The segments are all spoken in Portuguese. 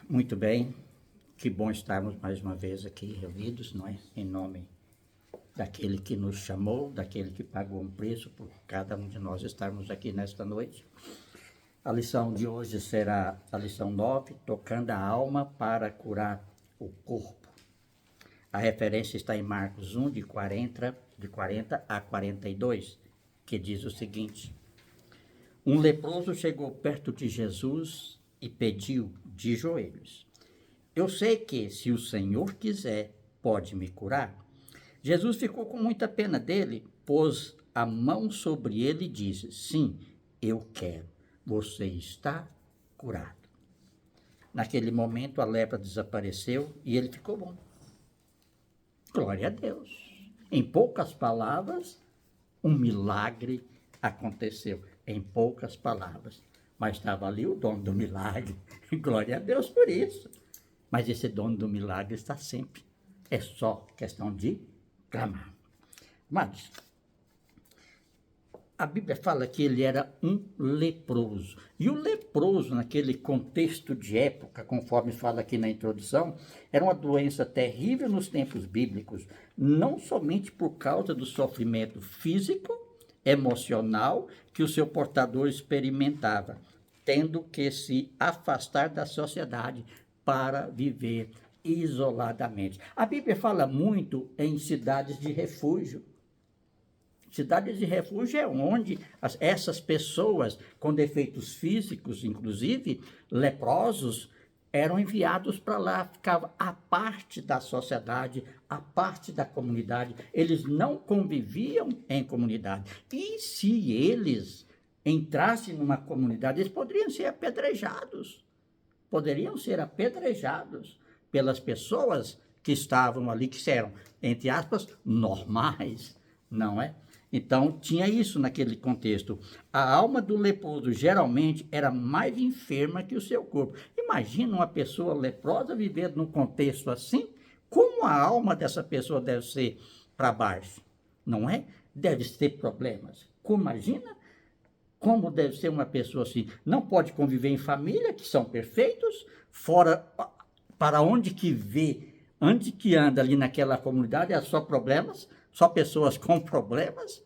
Muito bem, que bom estarmos mais uma vez aqui reunidos, não é? Em nome daquele que nos chamou, daquele que pagou um preço por cada um de nós estarmos aqui nesta noite. A lição de hoje será a lição 9, tocando a alma para curar o corpo. A referência está em Marcos 1, de 40 a 42, que diz o seguinte: Um leproso chegou perto de Jesus e pediu de joelhos: Eu sei que, se o Senhor quiser, pode me curar. Jesus ficou com muita pena dele, pôs a mão sobre ele e disse: Sim, eu quero. Você está curado. Naquele momento, a lepra desapareceu e ele ficou bom. Glória a Deus. Em poucas palavras, um milagre aconteceu. Em poucas palavras. Mas estava ali o dono do milagre. Glória a Deus por isso. Mas esse dono do milagre está sempre. É só questão de clamar. Mas a Bíblia fala que ele era um leproso. E o leproso, naquele contexto de época, conforme fala aqui na introdução, era uma doença terrível nos tempos bíblicos, não somente por causa do sofrimento físico, emocional que o seu portador experimentava, tendo que se afastar da sociedade para viver isoladamente. A Bíblia fala muito em cidades de refúgio. Cidades de refúgio é onde essas pessoas com defeitos físicos, inclusive leprosos, eram enviados para lá, ficavam à parte da sociedade, à parte da comunidade. Eles não conviviam em comunidade. E se eles entrassem numa comunidade, eles poderiam ser apedrejados. Poderiam ser apedrejados pelas pessoas que estavam ali, que eram, entre aspas, normais, não é? Então, tinha isso naquele contexto. A alma do leproso geralmente era mais enferma que o seu corpo. Imagina uma pessoa leprosa vivendo num contexto assim, como a alma dessa pessoa deve ser para baixo, não é? Deve ter problemas. Imagina como deve ser uma pessoa assim. Não pode conviver em família, que são perfeitos, fora para onde que vê, onde que anda ali naquela comunidade, é só problemas, só pessoas com problemas.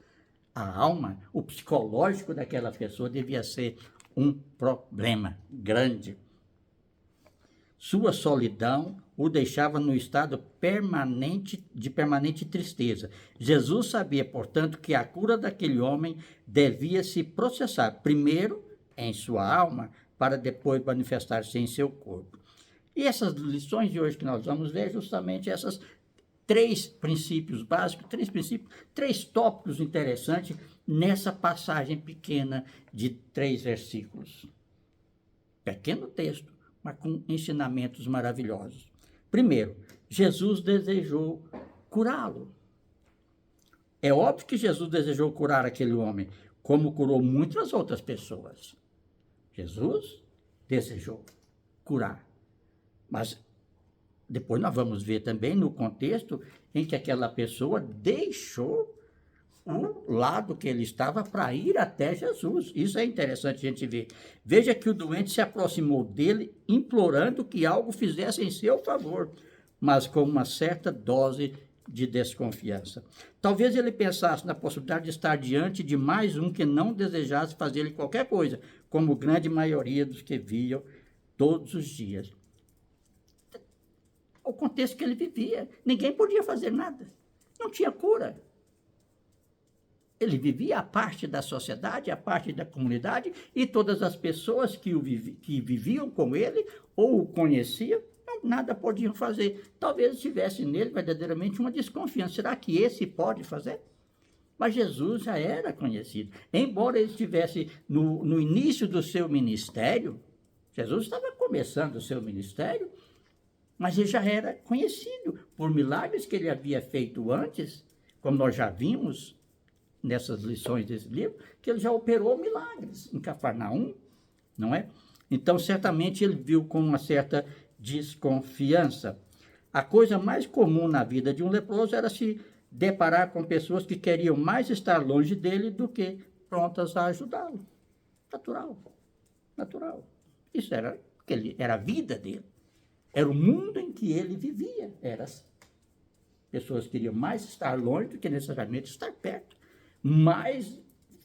A alma, o psicológico daquela pessoa devia ser um problema grande. Sua solidão o deixava no estado de permanente tristeza. Jesus sabia, portanto, que a cura daquele homem devia se processar primeiro em sua alma, para depois manifestar-se em seu corpo. E essas lições de hoje que nós vamos ver, justamente essas três princípios básicos, três tópicos interessantes nessa passagem pequena de 3 versículos. Pequeno texto, mas com ensinamentos maravilhosos. Primeiro, Jesus desejou curá-lo. É óbvio que Jesus desejou curar aquele homem, como curou muitas outras pessoas. Jesus desejou curar. Mas depois nós vamos ver também no contexto em que aquela pessoa deixou o lado que ele estava para ir até Jesus. Isso é interessante a gente ver. Veja que o doente se aproximou dele, implorando que algo fizesse em seu favor, mas com uma certa dose de desconfiança. Talvez ele pensasse na possibilidade de estar diante de mais um que não desejasse fazer-lhe qualquer coisa, como a grande maioria dos que viam todos os dias. O contexto que ele vivia, ninguém podia fazer nada, não tinha cura. Ele vivia à parte da sociedade, à parte da comunidade, e todas as pessoas que viviam com ele ou o conheciam, nada podiam fazer. Talvez tivesse nele verdadeiramente uma desconfiança. Será que esse pode fazer? Mas Jesus já era conhecido. Embora ele estivesse no início do seu ministério, Jesus estava começando o seu ministério, mas ele já era conhecido por milagres que ele havia feito antes, como nós já vimos nessas lições desse livro, que ele já operou milagres em Cafarnaum, não é? Então, certamente, ele viu com uma certa desconfiança. A coisa mais comum na vida de um leproso era se deparar com pessoas que queriam mais estar longe dele do que prontas a ajudá-lo. Natural. Isso era a vida dele. Era o mundo em que ele vivia. Era assim. Pessoas queriam mais estar longe do que necessariamente estar perto. Mais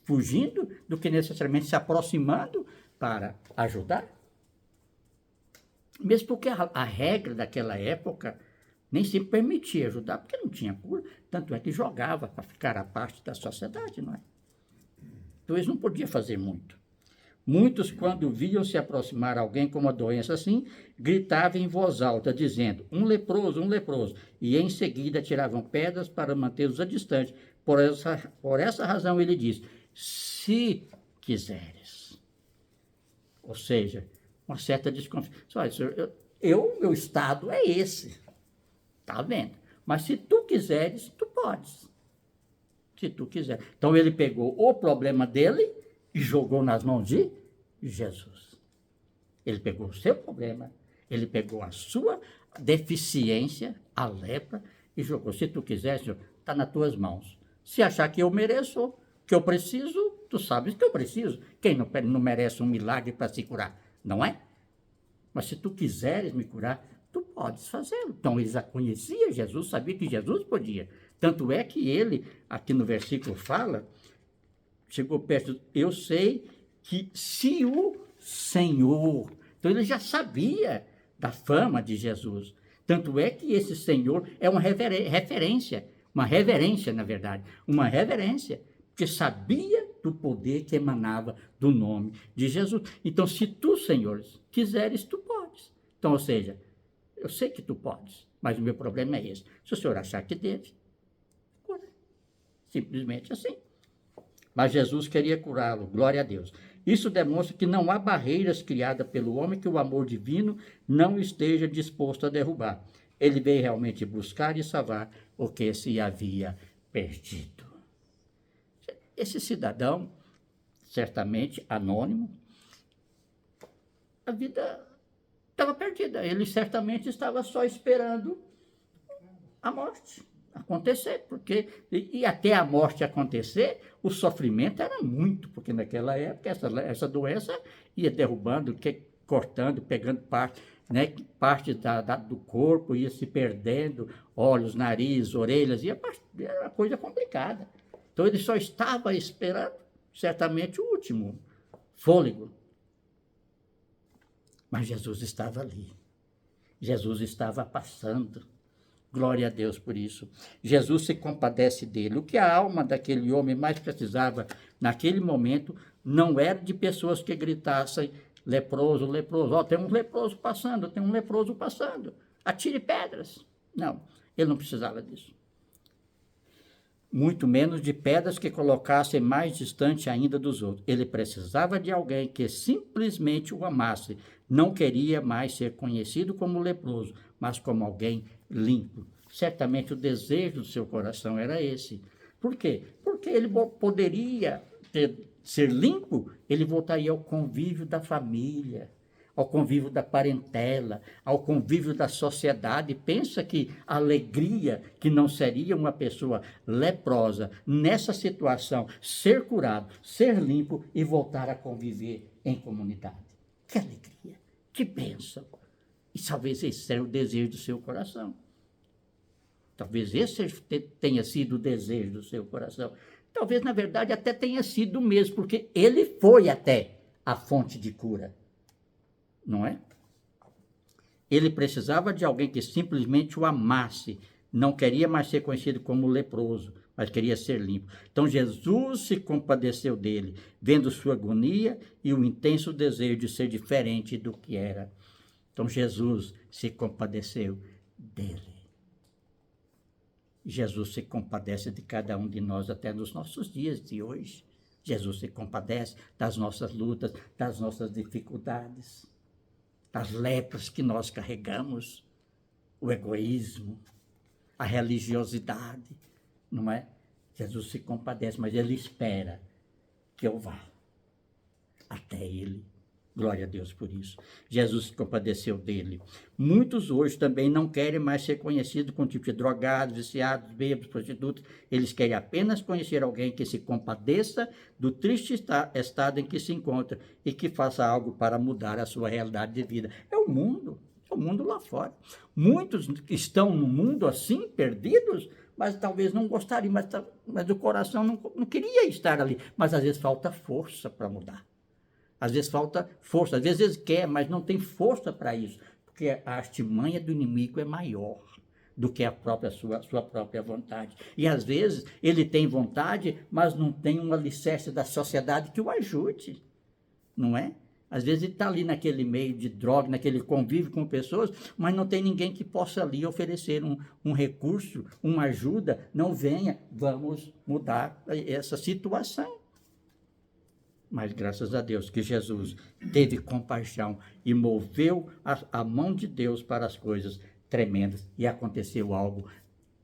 fugindo do que necessariamente se aproximando para ajudar. Mesmo porque a regra daquela época nem sempre permitia ajudar, porque não tinha cura. Tanto é que jogava para ficar à parte da sociedade, não é? Então eles não podiam fazer muito. Muitos, quando viam se aproximar alguém com uma doença assim, gritavam em voz alta, dizendo, um leproso, e em seguida tiravam pedras para mantê-los a distante. Por essa razão ele diz, se quiseres. Ou seja, uma certa desconfiança. Olha, senhor, meu estado é esse. Está vendo? Mas se tu quiseres, tu podes. Se tu quiser. Então ele pegou o problema dele e jogou nas mãos de Jesus. Ele pegou o seu problema, ele pegou a sua deficiência, a lepra, e jogou. Se tu quiser, Senhor, está nas tuas mãos. Se achar que eu mereço, que eu preciso, tu sabes que eu preciso. Quem não merece um milagre para se curar? Não é? Mas se tu quiseres me curar, tu podes fazê-lo. Então ele já conhecia Jesus, sabia que Jesus podia. Tanto é que ele, aqui no versículo fala, chegou perto, eu sei que se o Senhor... Então ele já sabia da fama de Jesus. Tanto é que esse Senhor é uma referência, na verdade, uma reverência, porque sabia do poder que emanava do nome de Jesus. Então, se tu, Senhor, quiseres, tu podes. Então, ou seja, eu sei que tu podes, mas o meu problema é esse. Se o Senhor achar que deve, cura. Simplesmente assim. Mas Jesus queria curá-lo, glória a Deus. Isso demonstra que não há barreiras criadas pelo homem que o amor divino não esteja disposto a derrubar. Ele veio realmente buscar e salvar o que se havia perdido. Esse cidadão, certamente anônimo, a vida estava perdida. Ele certamente estava só esperando a morte acontecer, porque e até a morte acontecer, o sofrimento era muito, porque naquela época essa doença ia derrubando, cortando, pegando parte, né, parte do corpo, ia se perdendo, olhos, nariz, orelhas, era uma coisa complicada. Então ele só estava esperando, certamente, o último fôlego. Mas Jesus estava ali. Jesus estava passando. Glória a Deus por isso. Jesus se compadece dele. O que a alma daquele homem mais precisava naquele momento não era de pessoas que gritassem leproso, leproso. Ó, tem um leproso passando, tem um leproso passando. Atire pedras. Não, ele não precisava disso. Muito menos de pedras que colocassem mais distante ainda dos outros. Ele precisava de alguém que simplesmente o amasse. Não queria mais ser conhecido como leproso, mas como alguém limpo. Certamente o desejo do seu coração era esse. Por quê? Porque ele poderia ser limpo, ele voltaria ao convívio da família, ao convívio da parentela, ao convívio da sociedade. Pensa que a alegria que não seria uma pessoa leprosa nessa situação, ser curado, ser limpo e voltar a conviver em comunidade. Que alegria, que bênção. E talvez esse seja o desejo do seu coração. Talvez esse tenha sido o desejo do seu coração. Talvez, na verdade, até tenha sido o mesmo, porque ele foi até a fonte de cura. Não é? Ele precisava de alguém que simplesmente o amasse. Não queria mais ser conhecido como leproso, mas queria ser limpo. Então Jesus se compadeceu dele, vendo sua agonia e o intenso desejo de ser diferente do que era. Então Jesus se compadeceu dele. Jesus se compadece de cada um de nós até nos nossos dias de hoje. Jesus se compadece das nossas lutas, das nossas dificuldades, das lepras que nós carregamos, o egoísmo, a religiosidade, não é? Jesus se compadece, mas ele espera que eu vá até ele. Glória a Deus por isso. Jesus se compadeceu dele. Muitos hoje também não querem mais ser conhecidos com tipo de drogados, viciados, bêbados, prostitutos. Eles querem apenas conhecer alguém que se compadeça do triste estado em que se encontra e que faça algo para mudar a sua realidade de vida. É o mundo o mundo lá fora. Muitos estão no mundo assim, perdidos, mas talvez não gostariam, mas o coração não queria estar ali. Mas às vezes falta força para mudar. Às vezes falta força, às vezes ele quer, mas não tem força para isso, porque a artimanha do inimigo é maior do que a própria sua própria vontade. E às vezes ele tem vontade, mas não tem um alicerce da sociedade que o ajude, não é? Às vezes ele está ali naquele meio de droga, naquele convívio com pessoas, mas não tem ninguém que possa ali oferecer um recurso, uma ajuda. Não venha, vamos mudar essa situação. Mas graças a Deus que Jesus teve compaixão e moveu a mão de Deus para as coisas tremendas. E aconteceu algo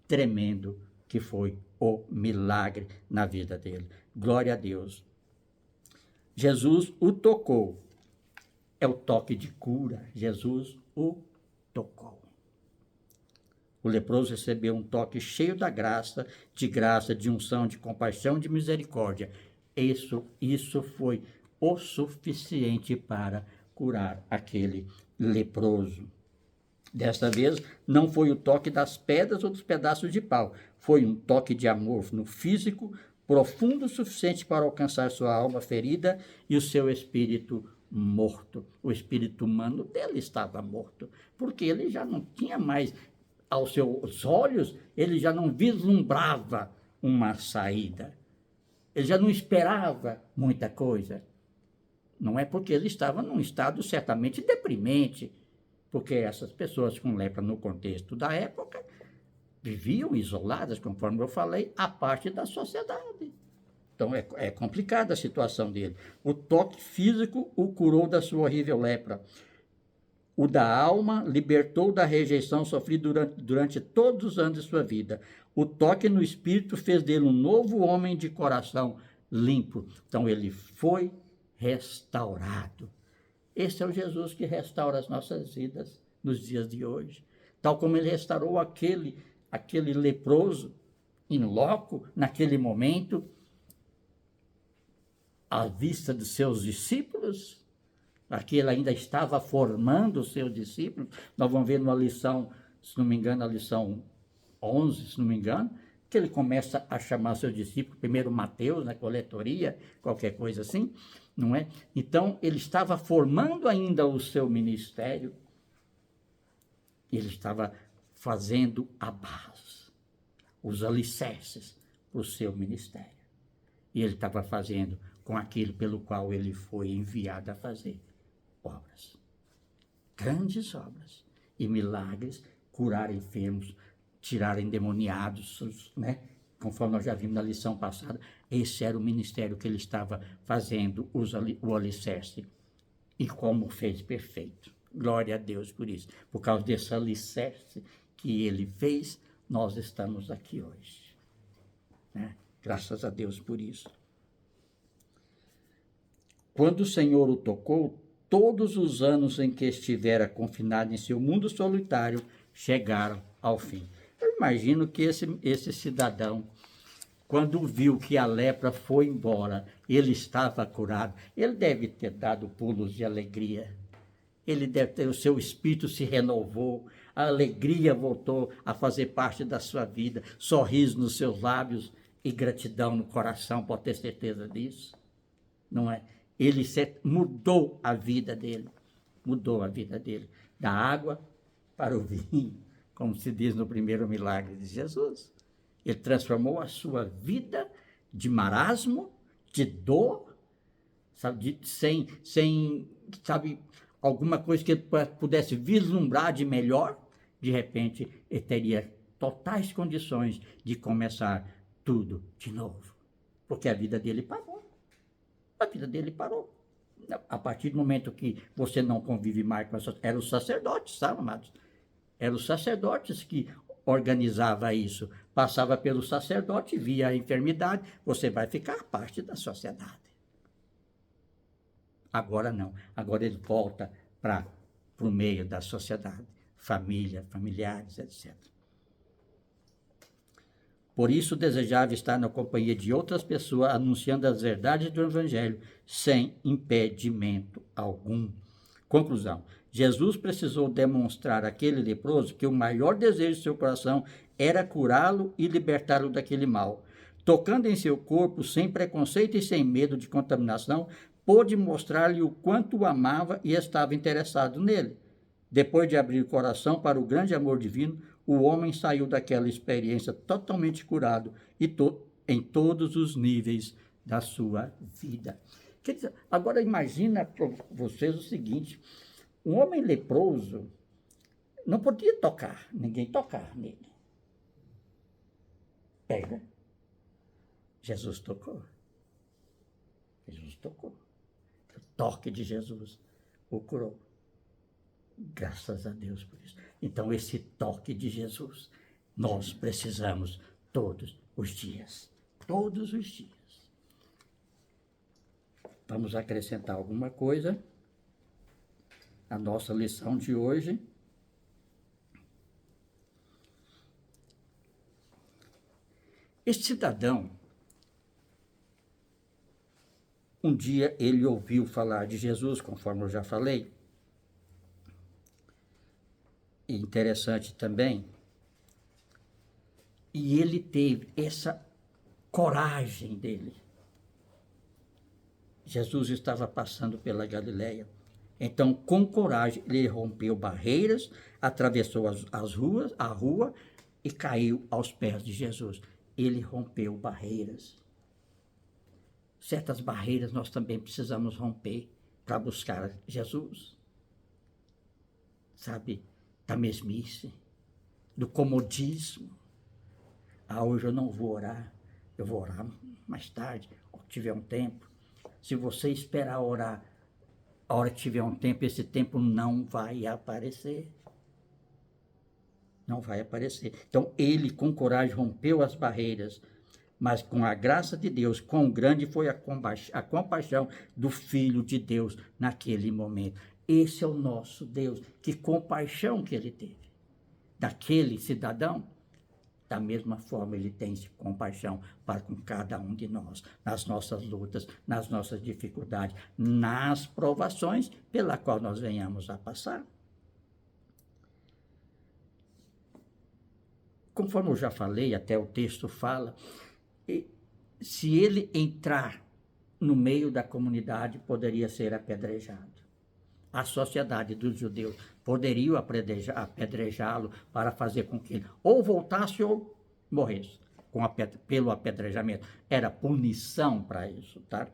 tremendo, que foi o milagre na vida dele. Glória a Deus. Jesus o tocou. É o toque de cura. Jesus o tocou. O leproso recebeu um toque cheio da graça, de unção, de compaixão, de misericórdia. Isso foi o suficiente para curar aquele leproso. Desta vez, não foi o toque das pedras ou dos pedaços de pau. Foi um toque de amor no físico, profundo o suficiente para alcançar sua alma ferida e o seu espírito morto. O espírito humano dele estava morto, porque ele já não tinha mais, aos seus olhos, ele já não vislumbrava uma saída. Ele já não esperava muita coisa. Não é porque ele estava num estado certamente deprimente, porque essas pessoas com lepra no contexto da época viviam isoladas, conforme eu falei, à parte da sociedade. Então é complicada a situação dele. O toque físico o curou da sua horrível lepra. O da alma libertou da rejeição sofrida durante todos os anos de sua vida. O toque no espírito fez dele um novo homem de coração limpo. Então ele foi restaurado. Esse é o Jesus que restaura as nossas vidas nos dias de hoje. Tal como ele restaurou aquele leproso in loco, naquele momento, à vista dos seus discípulos. Aqui ele ainda estava formando os seus discípulos. Nós vamos ver numa lição, se não me engano, a lição 11, se não me engano, que ele começa a chamar seus discípulos, primeiro Mateus, na coletoria, qualquer coisa assim, não é? Então, ele estava formando ainda o seu ministério, ele estava fazendo a base, os alicerces para o seu ministério. E ele estava fazendo com aquilo pelo qual ele foi enviado a fazer obras, grandes obras e milagres, curar enfermos, tirar endemoniados, né? Conforme nós já vimos na lição passada, esse era o ministério que ele estava fazendo, o alicerce, e como fez perfeito. Glória a Deus por isso. Por causa desse alicerce que ele fez, nós estamos aqui hoje, né? Graças a Deus por isso. Quando o Senhor o tocou, todos os anos em que estivera confinado em seu mundo solitário chegaram ao fim. Eu imagino que esse cidadão, quando viu que a lepra foi embora, ele estava curado, ele deve ter dado pulos de alegria. Ele deve ter, o seu espírito se renovou, a alegria voltou a fazer parte da sua vida, sorriso nos seus lábios e gratidão no coração, pode ter certeza disso, não é? Ele mudou a vida dele, da água para o vinho, como se diz no primeiro milagre de Jesus. Ele transformou a sua vida de marasmo, de dor, sabe, sem alguma coisa que ele pudesse vislumbrar de melhor. De repente, ele teria totais condições de começar tudo de novo, porque a vida dele parou. A vida dele parou. A partir do momento que você não convive mais com essa... Eram os sacerdotes, sabe, amados? Eram os sacerdotes que organizavam isso. Passava pelo sacerdote, via a enfermidade, você vai ficar parte da sociedade. Agora não. Agora ele volta para o meio da sociedade. Família, familiares, etc. Por isso desejava estar na companhia de outras pessoas, anunciando as verdades do Evangelho, sem impedimento algum. Conclusão. Jesus precisou demonstrar àquele leproso que o maior desejo de seu coração era curá-lo e libertá-lo daquele mal. Tocando em seu corpo, sem preconceito e sem medo de contaminação, pôde mostrar-lhe o quanto o amava e estava interessado nele. Depois de abrir o coração para o grande amor divino, o homem saiu daquela experiência totalmente curado em todos os níveis da sua vida. Quer dizer, agora imagina para vocês o seguinte, um homem leproso não podia tocar, ninguém tocar nele. Pega. Jesus tocou. Jesus tocou. O toque de Jesus o curou. Graças a Deus por isso. Então, esse toque de Jesus, nós precisamos todos os dias. Todos os dias. Vamos acrescentar alguma coisa à nossa lição de hoje. Este cidadão, um dia ele ouviu falar de Jesus, conforme eu já falei. E interessante também, e ele teve essa coragem dele. Jesus estava passando pela Galileia. Então, com coragem, ele rompeu barreiras, atravessou a rua e caiu aos pés de Jesus. Ele rompeu barreiras. Certas barreiras nós também precisamos romper para buscar Jesus. Sabe, da mesmice, do comodismo. Hoje eu não vou orar, eu vou orar mais tarde, quando tiver um tempo. Se você esperar orar, a hora que tiver um tempo, esse tempo não vai aparecer. Não vai aparecer. Então, ele, com coragem, rompeu as barreiras, mas com a graça de Deus, quão grande foi a compaixão do Filho de Deus naquele momento. Esse é o nosso Deus. Que compaixão que ele teve daquele cidadão. Da mesma forma, ele tem compaixão para com cada um de nós, nas nossas lutas, nas nossas dificuldades, nas provações pela qual nós venhamos a passar. Conforme eu já falei, até o texto fala, se ele entrar no meio da comunidade, poderia ser apedrejado. A sociedade dos judeus poderia apedrejá-lo para fazer com que ele ou voltasse ou morresse pelo apedrejamento. Era punição para isso, tá?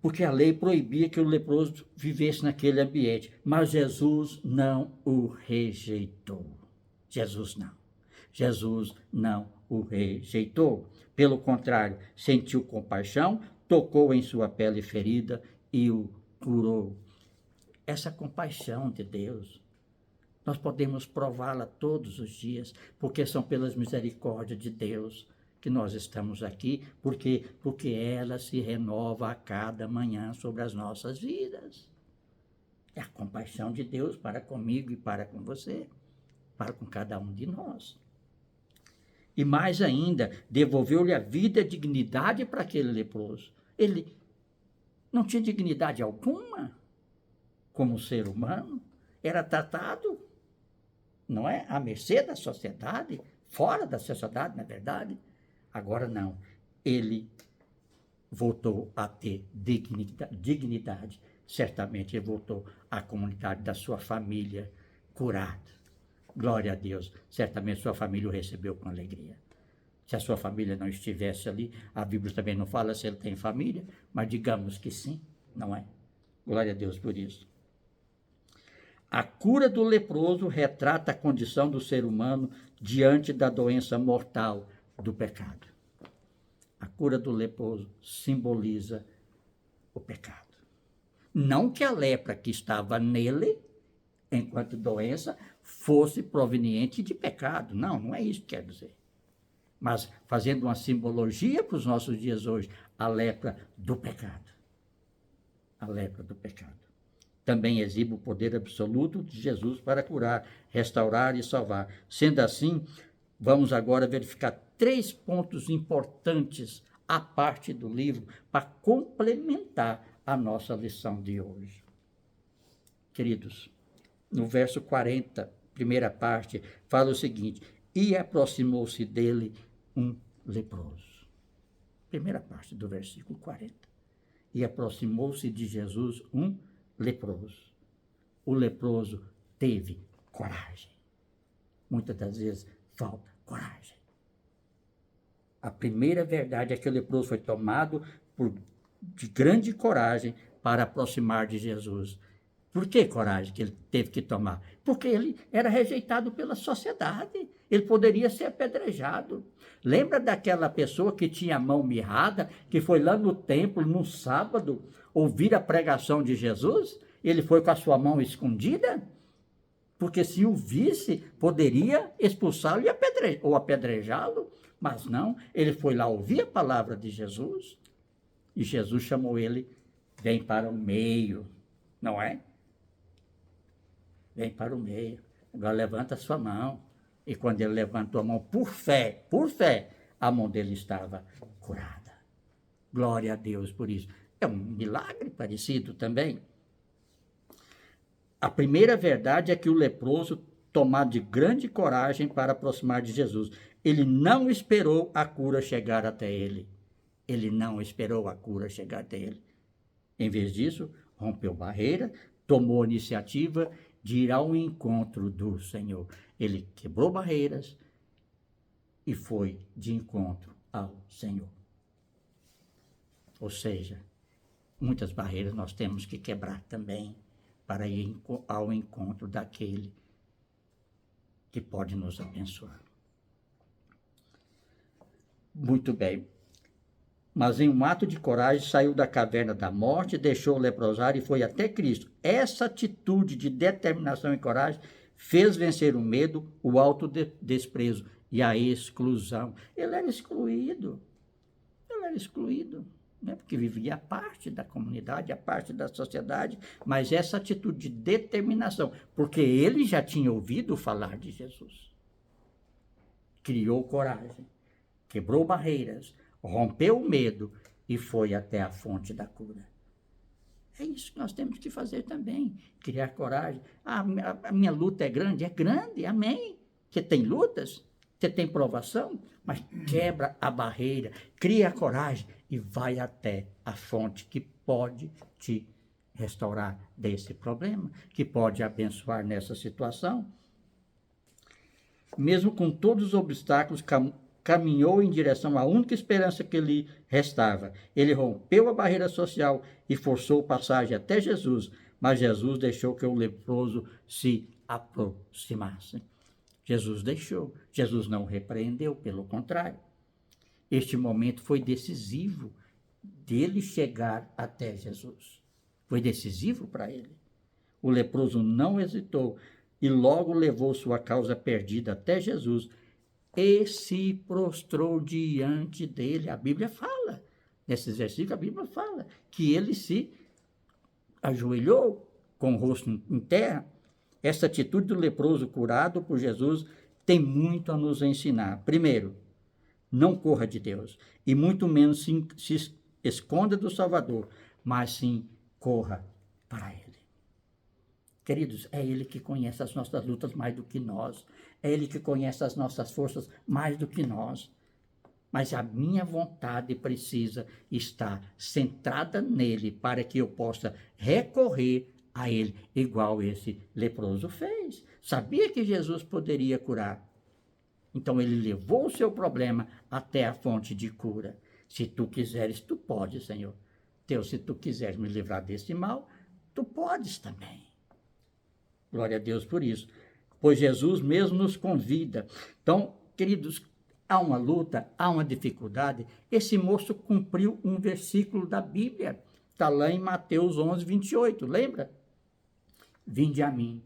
Porque a lei proibia que o leproso vivesse naquele ambiente. Mas Jesus não o rejeitou. Jesus não. Jesus não o rejeitou. Pelo contrário, sentiu compaixão, tocou em sua pele ferida e o curou. Essa compaixão de Deus, nós podemos prová-la todos os dias, porque são pelas misericórdias de Deus que nós estamos aqui, porque ela se renova a cada manhã sobre as nossas vidas. É a compaixão de Deus para comigo e para com você, para com cada um de nós. E mais ainda, devolveu-lhe a vida e a dignidade para aquele leproso. Ele não tinha dignidade alguma como ser humano, era tratado, não é, à mercê da sociedade, fora da sociedade, na verdade. Agora não, ele voltou a ter dignidade. Certamente ele voltou à comunidade da sua família curado. Glória a Deus, certamente sua família o recebeu com alegria. Se a sua família não estivesse ali, a Bíblia também não fala se ele tem família, mas digamos que sim, não é? Glória a Deus por isso. A cura do leproso retrata a condição do ser humano diante da doença mortal do pecado. A cura do leproso simboliza o pecado. Não que a lepra que estava nele, enquanto doença, fosse proveniente de pecado. Não, não é isso que quer dizer. Mas fazendo uma simbologia para os nossos dias hoje, a lepra do pecado. A lepra do pecado. Também exibe o poder absoluto de Jesus para curar, restaurar e salvar. Sendo assim, vamos agora verificar 3 pontos importantes à parte do livro para complementar a nossa lição de hoje. queridos, no verso 40, primeira parte, fala o seguinte: e aproximou-se dele um leproso. Primeira parte do versículo 40. E aproximou-se de Jesus um leproso. O leproso teve coragem. Muitas das vezes falta coragem. A primeira verdade é que o leproso foi tomado de grande coragem para aproximar de Jesus. Por que coragem que ele teve que tomar? Porque ele era rejeitado pela sociedade. Ele poderia ser apedrejado. Lembra daquela pessoa que tinha a mão mirrada, que foi lá no templo, num sábado, ouvir a pregação de Jesus? Ele foi com a sua mão escondida? Porque se o visse, poderia expulsá-lo ou apedrejá-lo. Mas não, ele foi lá ouvir a palavra de Jesus. E Jesus chamou ele, vem para o meio, não é? Vem para o meio. Agora levanta a sua mão. E quando ele levantou a mão, por fé, a mão dele estava curada. Glória a Deus por isso. É um milagre parecido também. A primeira verdade é que o leproso, tomado de grande coragem para aproximar de Jesus, ele não esperou a cura chegar até ele. Ele não esperou a cura chegar até ele. Em vez disso, rompeu barreira, tomou a iniciativa de ir ao encontro do Senhor. Ele quebrou barreiras e foi de encontro ao Senhor. Ou seja, muitas barreiras nós temos que quebrar também para ir ao encontro daquele que pode nos abençoar. Muito bem. Mas em um ato de coragem saiu da caverna da morte, deixou o leprosário e foi até Cristo. Essa atitude de determinação e coragem fez vencer o medo, o autodesprezo e a exclusão. Ele era excluído, né? Porque vivia a parte da comunidade, a parte da sociedade, mas essa atitude de determinação, porque ele já tinha ouvido falar de Jesus. Criou coragem, quebrou barreiras, rompeu o medo e foi até a fonte da cura. É isso que nós temos que fazer também, criar coragem. A minha luta é grande, amém. Você tem lutas, você tem provação, mas quebra a barreira, cria a coragem e vai até a fonte que pode te restaurar desse problema, que pode abençoar nessa situação. Mesmo com todos os obstáculos, caminhou em direção à única esperança que lhe restava. Ele rompeu a barreira social e forçou passagem até Jesus, mas Jesus deixou que o leproso se aproximasse. Jesus deixou, Jesus não repreendeu, pelo contrário. Este momento foi decisivo dele chegar até Jesus. Foi decisivo para ele. O leproso não hesitou e logo levou sua causa perdida até Jesus e se prostrou diante dele. A Bíblia fala, nesses versículos, a Bíblia fala que ele se ajoelhou com o rosto em terra. Essa atitude do leproso curado por Jesus tem muito a nos ensinar. Primeiro, não corra de Deus, e muito menos se esconda do Salvador, mas sim corra para Ele. Queridos, é Ele que conhece as nossas lutas mais do que nós. É Ele que conhece as nossas forças mais do que nós. Mas a minha vontade precisa estar centrada nele para que eu possa recorrer a Ele, igual esse leproso fez. Sabia que Jesus poderia curar. Então ele levou o seu problema até a fonte de cura. Se tu quiseres, tu podes, Senhor. Deus, se tu quiseres me livrar desse mal, tu podes também. Glória a Deus por isso. Pois Jesus mesmo nos convida. Então, queridos, há uma luta, há uma dificuldade. Esse moço cumpriu um versículo da Bíblia. Está lá em Mateus 11, 28, lembra? Vinde a mim,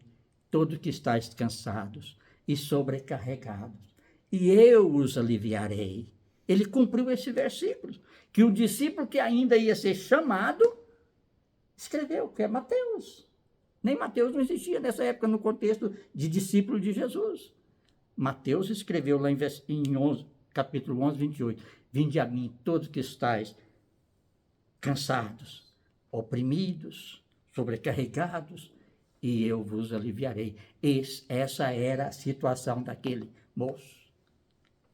todos que estáis cansados e sobrecarregados, e eu os aliviarei. Ele cumpriu esse versículo, que o discípulo que ainda ia ser chamado, escreveu, que é Mateus. Nem Mateus não existia nessa época no contexto de discípulo de Jesus. Mateus escreveu lá em capítulo 11, 28, vinde a mim todos que estáis cansados, oprimidos, sobrecarregados, e eu vos aliviarei. Essa era a situação daquele moço.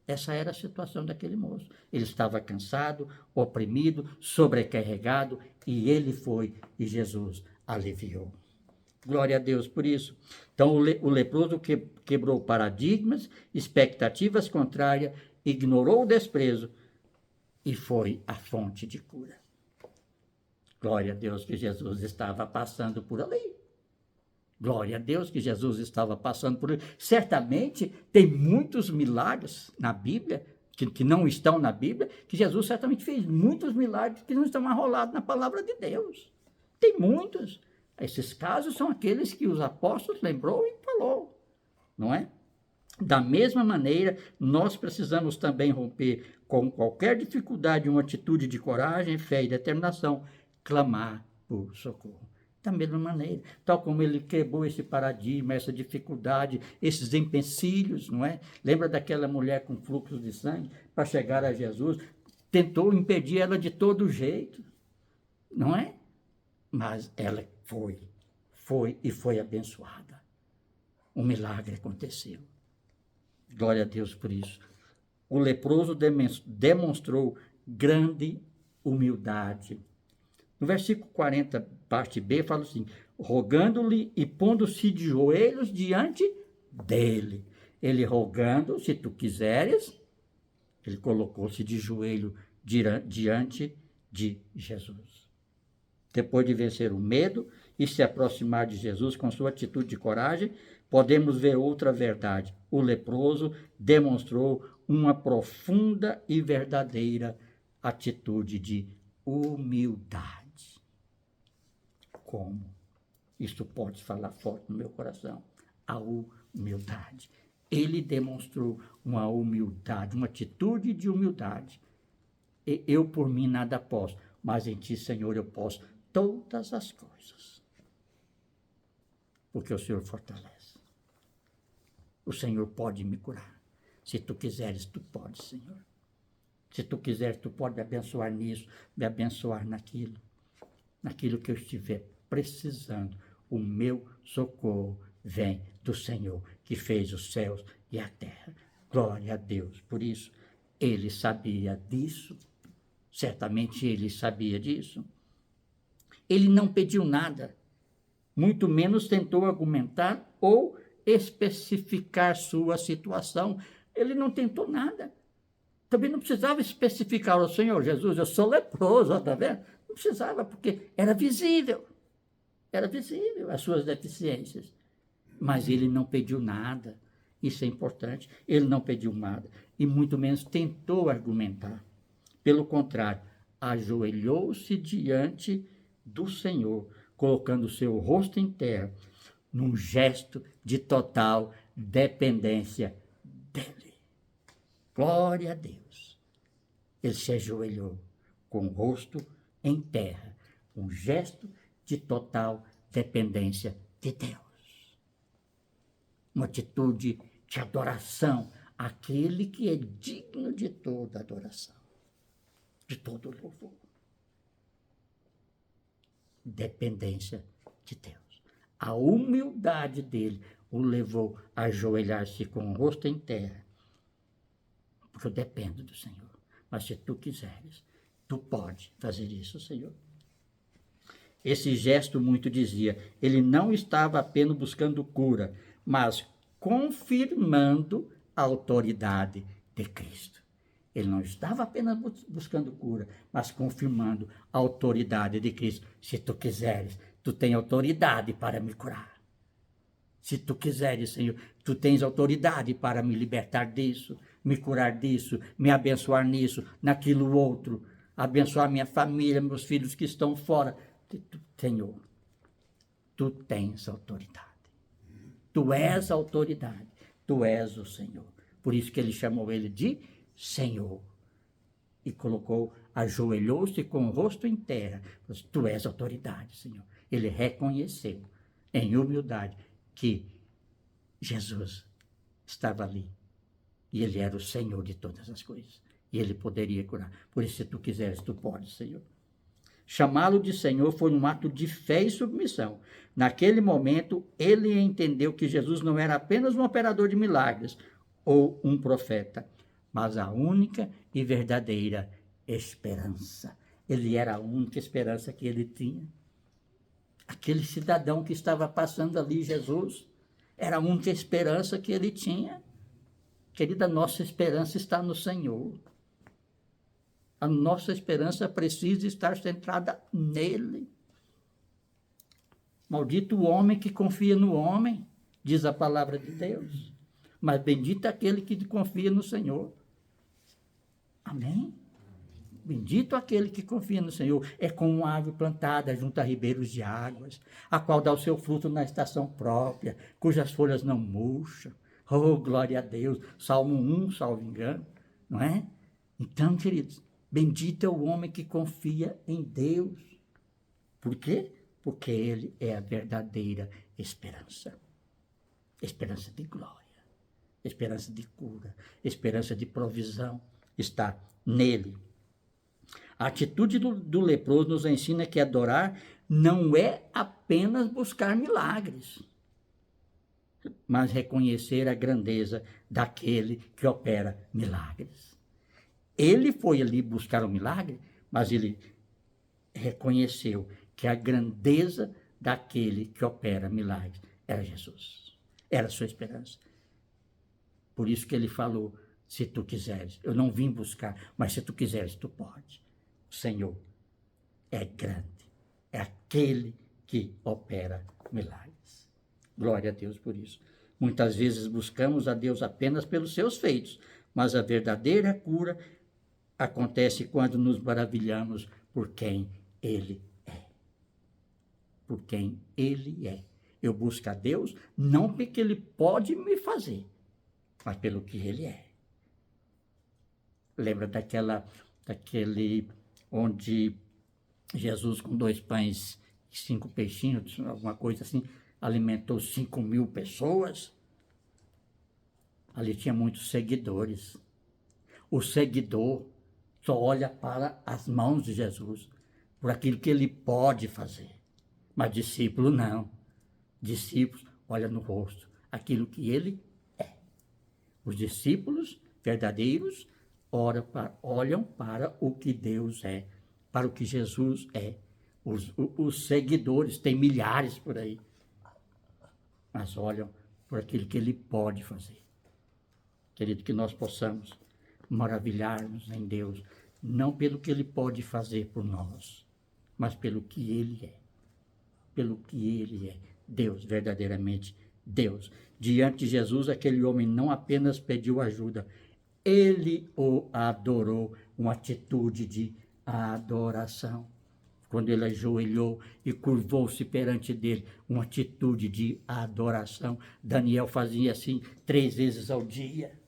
Essa era a situação daquele moço. Ele estava cansado, oprimido, sobrecarregado, e ele foi, e Jesus aliviou. Glória a Deus por isso. Então, o leproso quebrou paradigmas, expectativas contrárias, ignorou o desprezo e foi a fonte de cura. Glória a Deus que Jesus estava passando por ali. Glória a Deus que Jesus estava passando por ali. Certamente tem muitos milagres na Bíblia, que não estão na Bíblia, que Jesus certamente fez muitos milagres que não estão arrolados na palavra de Deus. Tem muitos. Esses casos são aqueles que os apóstolos lembrou e falou, não é? Da mesma maneira, nós precisamos também romper com qualquer dificuldade uma atitude de coragem, fé e determinação, clamar por socorro. Da mesma maneira, tal como ele quebrou esse paradigma, essa dificuldade, esses empecilhos, não é? Lembra daquela mulher com fluxo de sangue para chegar a Jesus? Tentou impedir ela de todo jeito, não é? Mas ela foi abençoada. Um milagre aconteceu. Glória a Deus por isso. O leproso demonstrou grande humildade. No versículo 40, parte B, fala assim, rogando-lhe e pondo-se de joelhos diante dele. Ele rogando, se tu quiseres, ele colocou-se de joelho diante de Jesus. Depois de vencer o medo e se aproximar de Jesus com sua atitude de coragem, podemos ver outra verdade. O leproso demonstrou uma profunda e verdadeira atitude de humildade. Como? Isto pode falar forte no meu coração. A humildade. Ele demonstrou uma humildade, uma atitude de humildade. Eu por mim nada posso, mas em ti, Senhor, eu posso todas as coisas, porque o Senhor fortalece. O Senhor pode me curar. Se tu quiseres, tu podes, Senhor. Se tu quiseres, tu pode me abençoar nisso, me abençoar naquilo que eu estiver precisando. O meu socorro vem do Senhor, que fez os céus e a terra. Glória a Deus. Por isso, ele sabia disso. Certamente ele sabia disso. Ele não pediu nada, muito menos tentou argumentar ou especificar sua situação. Ele não tentou nada. Também não precisava especificar ao Senhor Jesus, eu sou leproso, está vendo? Não precisava, porque era visível as suas deficiências. Mas ele não pediu nada, isso é importante, ele não pediu nada, e muito menos tentou argumentar. Pelo contrário, ajoelhou-se diante do Senhor, colocando seu rosto em terra, num gesto de total dependência dele. Glória a Deus. Ele se ajoelhou com o rosto em terra, um gesto de total dependência de Deus. Uma atitude de adoração àquele que é digno de toda adoração, de todo louvor. Dependência de Deus. A humildade dele o levou a ajoelhar-se com o rosto em terra. Porque eu dependo do Senhor. Mas se tu quiseres, tu pode fazer isso, Senhor. Esse gesto muito dizia, ele não estava apenas buscando cura, mas confirmando a autoridade de Cristo. Ele não estava apenas buscando cura, mas confirmando a autoridade de Cristo. Se tu quiseres, tu tens autoridade para me curar. Se tu quiseres, Senhor, tu tens autoridade para me libertar disso, me curar disso, me abençoar nisso, naquilo outro, abençoar minha família, meus filhos que estão fora. Senhor, tu tens autoridade. Tu és a autoridade, tu és o Senhor. Por isso que ele chamou ele de Senhor. E colocou, ajoelhou-se com o rosto em terra. Tu és autoridade, Senhor. Ele reconheceu, em humildade, que Jesus estava ali. E ele era o Senhor de todas as coisas. E ele poderia curar. Por isso, se tu quiseres, tu podes, Senhor. Chamá-lo de Senhor foi um ato de fé e submissão. Naquele momento, ele entendeu que Jesus não era apenas um operador de milagres ou um profeta, mas a única e verdadeira esperança. Ele era a única esperança que ele tinha. Aquele cidadão que estava passando ali, Jesus, era a única esperança que ele tinha. Querida, nossa esperança está no Senhor. A nossa esperança precisa estar centrada nele. Maldito o homem que confia no homem, diz a palavra de Deus. Mas bendito aquele que confia no Senhor. Amém? Bendito aquele que confia no Senhor. É como uma árvore plantada junto a ribeiros de águas, a qual dá o seu fruto na estação própria, cujas folhas não murcham. Oh, glória a Deus. Salmo 1, salvo engano, não é? Então, queridos, bendito é o homem que confia em Deus. Por quê? Porque ele é a verdadeira esperança. Esperança de glória, esperança de cura, esperança de provisão está nele. A atitude do leproso nos ensina que adorar não é apenas buscar milagres, mas reconhecer a grandeza daquele que opera milagres. Ele foi ali buscar o milagre, mas ele reconheceu que a grandeza daquele que opera milagres era Jesus. Era a sua esperança. Por isso que ele falou, se tu quiseres, eu não vim buscar, mas se tu quiseres, tu pode. O Senhor é grande, é aquele que opera milagres. Glória a Deus por isso. Muitas vezes buscamos a Deus apenas pelos seus feitos, mas a verdadeira cura acontece quando nos maravilhamos por quem Ele é. Por quem Ele é. Eu busco a Deus não porque Ele pode me fazer, mas pelo que Ele é. Lembra daquele onde Jesus, com 2 pães e 5 peixinhos, alguma coisa assim, alimentou 5.000 pessoas? Ali tinha muitos seguidores. O seguidor só olha para as mãos de Jesus, por aquilo que ele pode fazer. Mas discípulo não. Discípulos olham no rosto, aquilo que ele é. Os discípulos verdadeiros olham para o que Deus é, para o que Jesus é. Os seguidores, tem milhares por aí, mas olham por aquilo que ele pode fazer. Querido, que nós possamos maravilhar-nos em Deus, não pelo que ele pode fazer por nós, mas pelo que ele é. Pelo que ele é. Deus, verdadeiramente Deus. Diante de Jesus, aquele homem não apenas pediu ajuda, ele o adorou, uma atitude de adoração. Quando ele ajoelhou e curvou-se perante dele, uma atitude de adoração. Daniel fazia assim 3 vezes ao dia,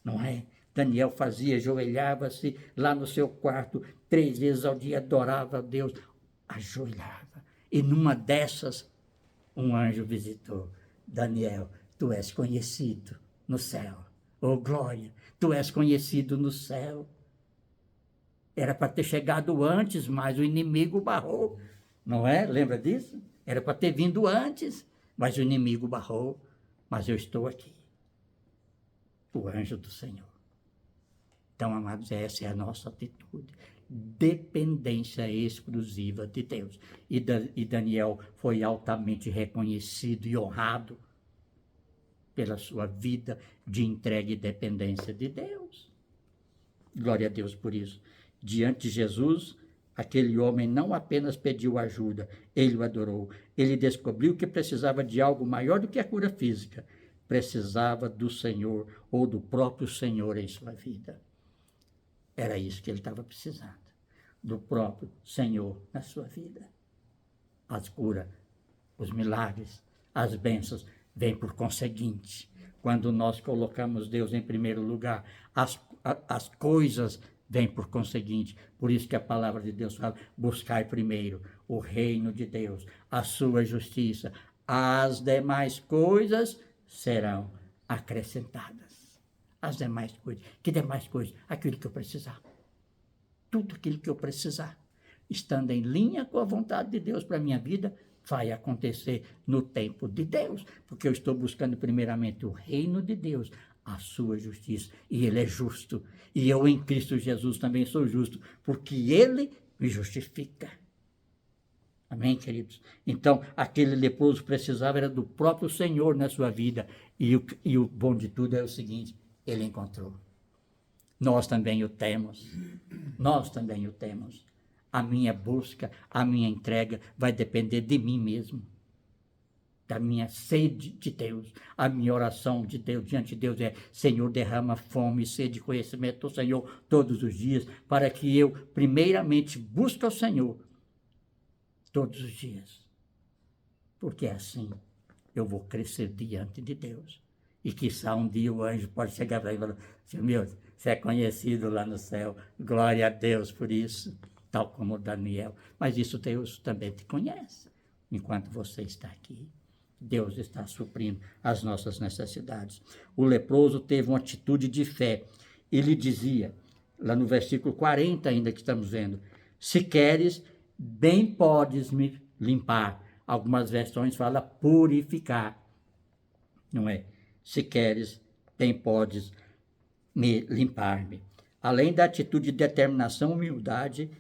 não é? Daniel fazia, ajoelhava-se lá no seu quarto, 3 vezes ao dia, adorava a Deus, ajoelhava. E numa dessas, um anjo visitou. Daniel, tu és conhecido no céu. Oh, glória, tu és conhecido no céu. Era para ter chegado antes, mas o inimigo barrou. Não é? Lembra disso? Era para ter vindo antes, mas o inimigo barrou. Mas eu estou aqui. O anjo do Senhor. Então, amados, essa é a nossa atitude. Dependência exclusiva de Deus. E Daniel foi altamente reconhecido e honrado pela sua vida de entrega e dependência de Deus. Glória a Deus por isso. Diante de Jesus, aquele homem não apenas pediu ajuda, ele o adorou. Ele descobriu que precisava de algo maior do que a cura física. Precisava do Senhor ou do próprio Senhor em sua vida. Era isso que ele estava precisando, do próprio Senhor na sua vida. As curas, os milagres, as bênçãos vêm por conseguinte. Quando nós colocamos Deus em primeiro lugar, as coisas vêm por conseguinte. Por isso que a palavra de Deus fala, buscai primeiro o reino de Deus, a sua justiça. As demais coisas serão acrescentadas. As demais coisas. Que demais coisas? Aquilo que eu precisar. Tudo aquilo que eu precisar. estando em linha com a vontade de Deus para a minha vida, vai acontecer no tempo de Deus, porque eu estou buscando primeiramente o reino de Deus, a sua justiça, e ele é justo, e eu em Cristo Jesus também sou justo, porque ele me justifica. Amém, queridos? Então, aquele leproso precisava era do próprio Senhor na sua vida, e o bom de tudo é o seguinte, ele encontrou. Nós também o temos, nós também o temos. A minha busca, a minha entrega vai depender de mim mesmo, da minha sede de Deus. A minha oração de Deus diante de Deus é: Senhor, derrama fome e sede de conhecimento do Senhor todos os dias, para que eu primeiramente busque o Senhor todos os dias, porque assim eu vou crescer diante de Deus. E quiçá um dia o anjo pode chegar para ele e falar: Senhor meu, você é conhecido lá no céu, glória a Deus por isso, tal como Daniel. Mas isso Deus também te conhece. Enquanto você está aqui, Deus está suprindo as nossas necessidades. O leproso teve uma atitude de fé. Ele dizia, lá no versículo 40 ainda que estamos vendo: se queres, bem podes me limpar. Algumas versões falam purificar, não é? Se queres, bem podes me limpar-me. Além da atitude de determinação e humildade,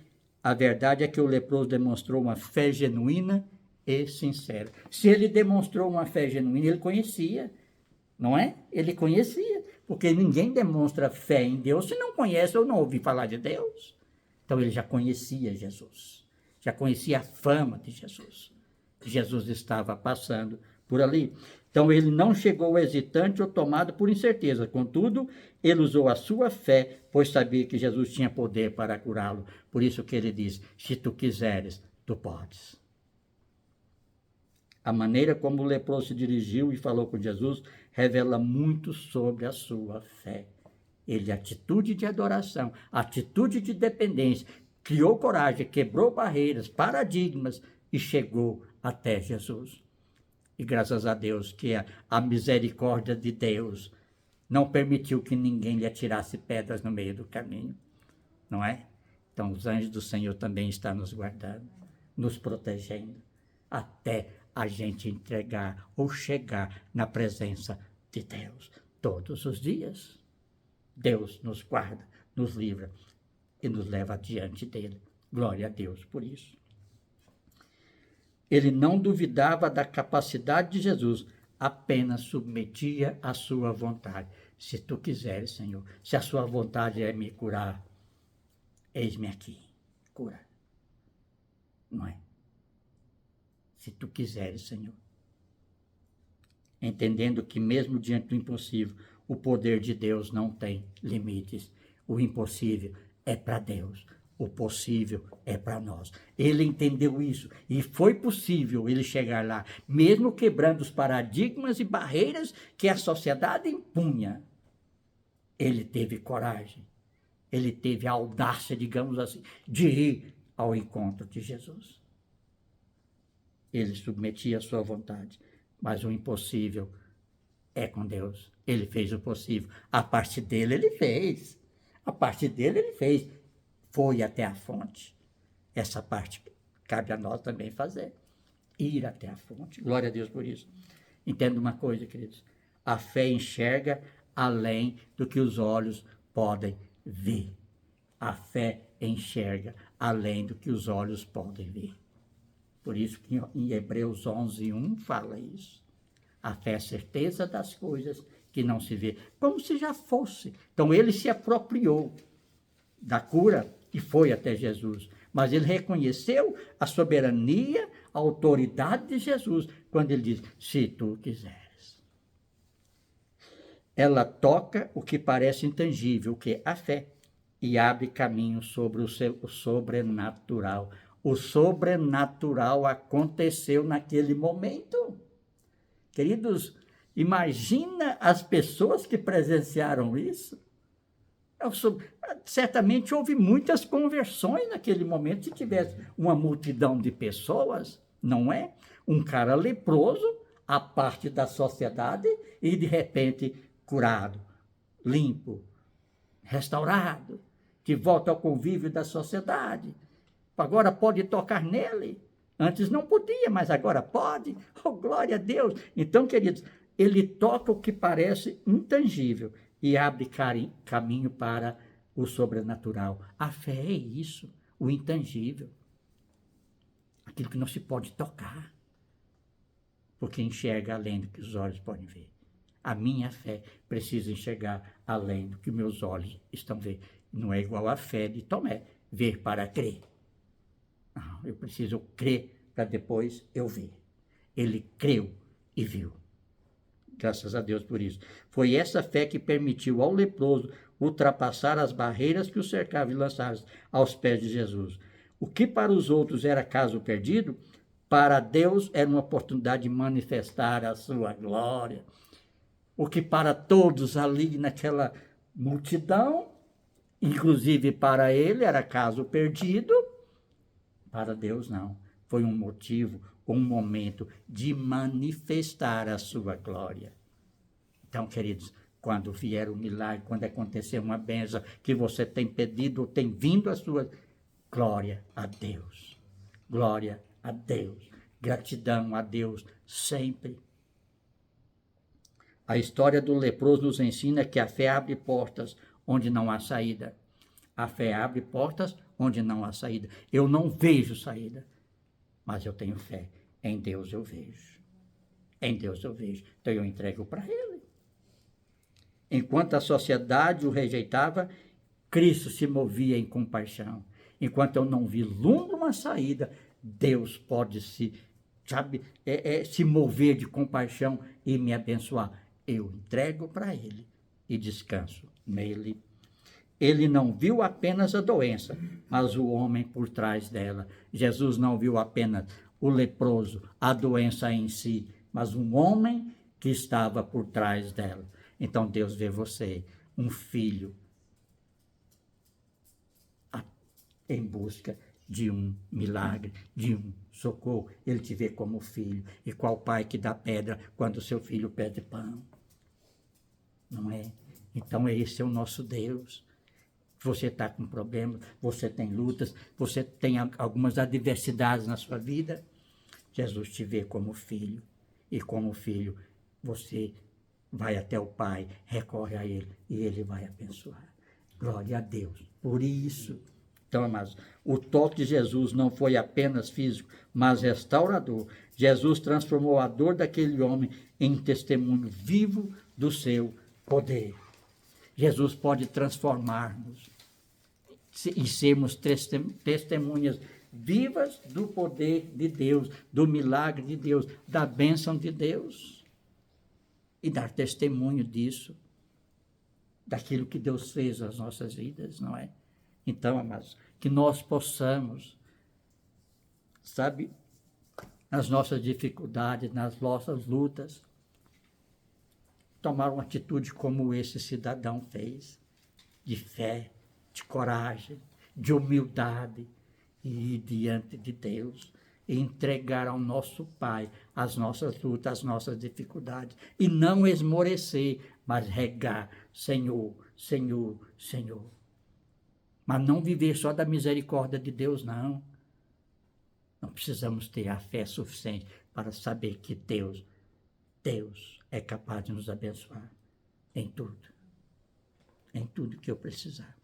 a verdade é que o leproso demonstrou uma fé genuína e sincera. Se ele demonstrou uma fé genuína, ele conhecia, não é? Ele conhecia, porque ninguém demonstra fé em Deus se não conhece ou não ouviu falar de Deus. Então ele já conhecia Jesus, já conhecia a fama de Jesus. Jesus estava passando por ali. Então ele não chegou hesitante ou tomado por incerteza. Contudo, ele usou a sua fé, pois sabia que Jesus tinha poder para curá-lo. Por isso que ele diz: se tu quiseres, tu podes. A maneira como o leproso se dirigiu e falou com Jesus revela muito sobre a sua fé. Ele, atitude de adoração, atitude de dependência, criou coragem, quebrou barreiras, paradigmas e chegou até Jesus. E graças a Deus que a misericórdia de Deus não permitiu que ninguém lhe atirasse pedras no meio do caminho, não é? Então os anjos do Senhor também estão nos guardando, nos protegendo, até a gente entregar ou chegar na presença de Deus todos os dias. Deus nos guarda, nos livra e nos leva adiante dele. Glória a Deus por isso. Ele não duvidava da capacidade de Jesus, apenas submetia a sua vontade. Se tu quiseres, Senhor, se a sua vontade é me curar, eis-me aqui, cura. Não é? Se tu quiseres, Senhor. Entendendo que mesmo diante do impossível, o poder de Deus não tem limites. O impossível é para Deus. O possível é para nós. Ele entendeu isso e foi possível ele chegar lá, mesmo quebrando os paradigmas e barreiras que a sociedade impunha. Ele teve coragem, ele teve a audácia, digamos assim, de ir ao encontro de Jesus. Ele submetia a sua vontade, mas o impossível é com Deus. Ele fez o possível. A parte dele ele fez. A parte dele ele fez. Foi até a fonte. Essa parte cabe a nós também fazer. Ir até a fonte. Glória a Deus por isso. Entenda uma coisa, queridos. A fé enxerga além do que os olhos podem ver. A fé enxerga além do que os olhos podem ver. Por isso que em Hebreus 11:1 fala isso. A fé é a certeza das coisas que não se vê, como se já fosse. Então ele se apropriou da cura e foi até Jesus. Mas ele reconheceu a soberania, a autoridade de Jesus, quando ele diz: se tu quiseres. Ela toca o que parece intangível, o que é a fé, e abre caminho sobre o sobrenatural. O sobrenatural aconteceu naquele momento. Queridos, imagina as pessoas que presenciaram isso. Certamente houve muitas conversões naquele momento, se tivesse uma multidão de pessoas, não é? Um cara leproso, à parte da sociedade, e de repente curado, limpo, restaurado, de volta ao convívio da sociedade. Agora pode tocar nele. Antes não podia, mas agora pode. Oh, glória a Deus. Então, queridos, ele toca o que parece intangível e abre caminho para o sobrenatural. A fé é isso, o intangível. Aquilo que não se pode tocar. Porque enxerga além do que os olhos podem ver. A minha fé precisa enxergar além do que meus olhos estão vendo. Não é igual à fé de Tomé, ver para crer. Não, eu preciso crer para depois eu ver. Ele creu e viu. Graças a Deus por isso. Foi essa fé que permitiu ao leproso ultrapassar as barreiras que o cercavam e lançar aos pés de Jesus. O que para os outros era caso perdido, para Deus era uma oportunidade de manifestar a sua glória. O que para todos ali naquela multidão, inclusive para ele, era caso perdido, para Deus não. Foi um motivo, um momento de manifestar a sua glória. Então, queridos, quando vier o milagre, quando acontecer uma bênção que você tem pedido ou tem vindo a sua glória a Deus. Glória a Deus. Gratidão a Deus sempre. A história do leproso nos ensina que a fé abre portas onde não há saída. A fé abre portas onde não há saída. Eu não vejo saída, mas eu tenho fé. Em Deus eu vejo. Em Deus eu vejo. Então eu entrego para Ele. Enquanto a sociedade o rejeitava, Cristo se movia em compaixão. Enquanto eu não vislumbro uma saída, Deus pode se mover de compaixão e me abençoar. Eu entrego para Ele e descanso nele. Ele não viu apenas a doença, mas o homem por trás dela. Jesus não viu apenas o leproso, a doença em si, mas um homem que estava por trás dela. Então Deus vê você, um filho, em busca de um milagre, de um socorro. Ele te vê como filho. E qual pai que dá pedra quando o seu filho pede pão? Não é? Então esse é o nosso Deus. Você está com problemas, você tem lutas, você tem algumas adversidades na sua vida. Jesus te vê como filho. E como filho, você vai até o Pai, recorre a Ele e Ele vai abençoar. Glória a Deus. Por isso, então, amados, o toque de Jesus não foi apenas físico, mas restaurador. Jesus transformou a dor daquele homem em testemunho vivo do seu poder. Jesus pode transformar-nos e sermos testemunhas vivas do poder de Deus, do milagre de Deus, da bênção de Deus. E dar testemunho disso, daquilo que Deus fez nas nossas vidas, não é? Então, amados, que nós possamos, sabe, nas nossas dificuldades, nas nossas lutas, tomar uma atitude como esse cidadão fez, de fé, de coragem, de humildade, e ir diante de Deus, e entregar ao nosso Pai as nossas lutas, as nossas dificuldades, e não esmorecer, mas regar, Senhor, Senhor, Senhor. Mas não viver só da misericórdia de Deus, não. Não precisamos ter a fé suficiente para saber que Deus é capaz de nos abençoar em tudo que eu precisar.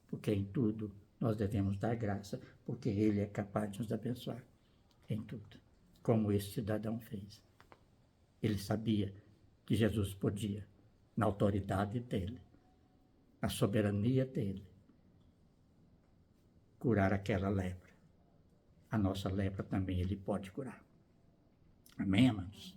Porque em tudo nós devemos dar graça, porque Ele é capaz de nos abençoar em tudo, como esse cidadão fez. Ele sabia que Jesus podia, na autoridade dele, na soberania dele, curar aquela lepra. A nossa lepra também Ele pode curar. Amém, amados?